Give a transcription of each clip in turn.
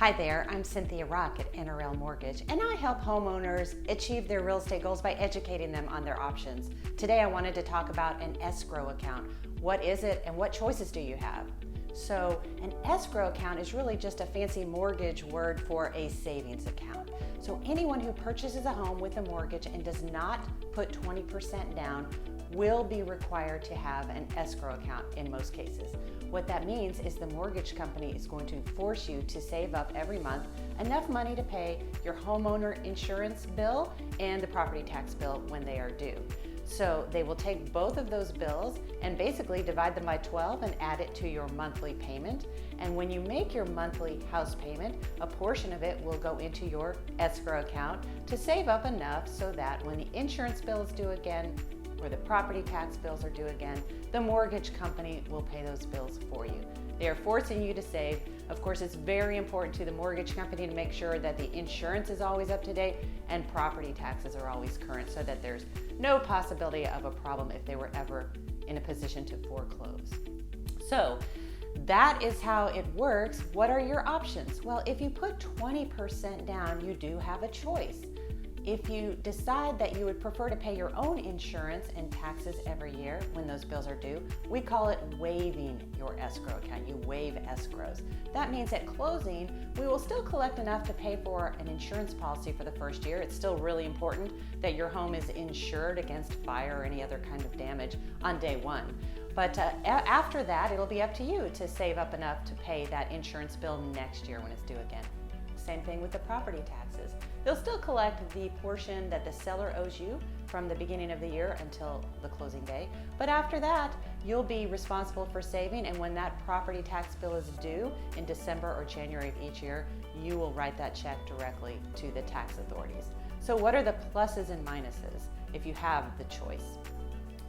Hi there, I'm Cynthia.Rock at NRL Mortgage, and I help homeowners achieve their real estate goals by educating them on their options. Today I wanted to talk about an escrow account. What is it and what choices do you have? So an escrow account is really just a fancy mortgage word for a savings account. So anyone who purchases a home with a mortgage and does not put 20% down will be required to have an escrow account in most cases. What that means is the mortgage company is going to force you to save up every month enough money to pay your homeowner insurance bill and the property tax bill when they are due. So they will take both of those bills and basically divide them by 12 and add it to your monthly payment. And when you make your monthly house payment, a portion of it will go into your escrow account to save up enough so that when the insurance bill is due again, or the property tax bills are due again, the mortgage company will pay those bills for you. They are forcing you to save. Of course, it's very important to the mortgage company to make sure that the insurance is always up to date and property taxes are always current so that there's no possibility of a problem if they were ever in a position to foreclose. So that is how it works. What are your options? Well, if you put 20% down, you do have a choice. If you decide that you would prefer to pay your own insurance and taxes every year when those bills are due, we call it waiving your escrow account. You waive escrows. That means at closing, we will still collect enough to pay for an insurance policy for the first year. It's still really important that your home is insured against fire or any other kind of damage on day one. But after that, it'll be up to you to save up enough to pay that insurance bill next year when it's due again. Same thing with the property taxes. They'll still collect the portion that the seller owes you from the beginning of the year until the closing day. But after that, you'll be responsible for saving, and when that property tax bill is due in December or January of each year, you will write that check directly to the tax authorities. So what are the pluses and minuses if you have the choice?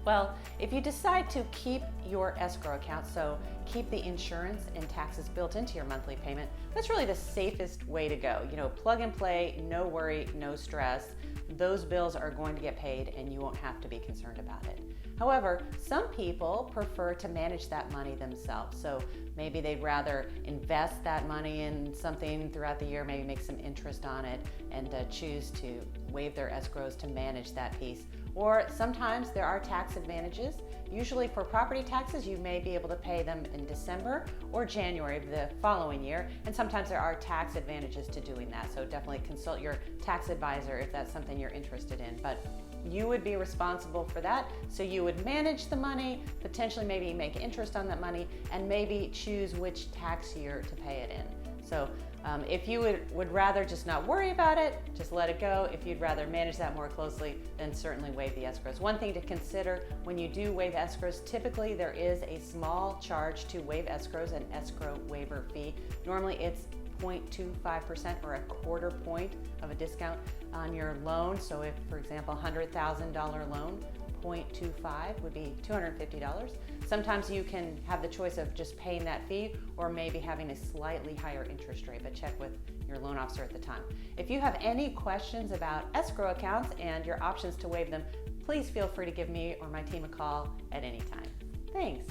Well, if you decide to keep your escrow account, so keep the insurance and taxes built into your monthly payment, that's really the safest way to go. You know, plug and play, no worry, no stress. Those bills are going to get paid and you won't have to be concerned about it. However, some people prefer to manage that money themselves. So maybe they'd rather invest that money in something throughout the year, maybe make some interest on it, and choose to waive their escrows to manage that piece. Or sometimes there are tax advantages. Usually for property taxes, you may be able to pay them in December or January of the following year. And sometimes there are tax advantages to doing that. So definitely consult your tax advisor if that's something you're interested in. But you would be responsible for that. So you would manage the money, potentially maybe make interest on that money, and maybe choose which tax year to pay it in. So if you would rather just not worry about it, just let it go. If you'd rather manage that more closely, then certainly waive the escrows. One thing to consider when you do waive escrows, typically there is a small charge to waive escrows, an escrow waiver fee. Normally it's 0.25% or a quarter point of a discount on your loan. So if, for example, $100,000 loan, 0.25 would be $250. Sometimes you can have the choice of just paying that fee or maybe having a slightly higher interest rate, but check with your loan officer at the time. If you have any questions about escrow accounts and your options to waive them, please feel free to give me or my team a call at any time. Thanks.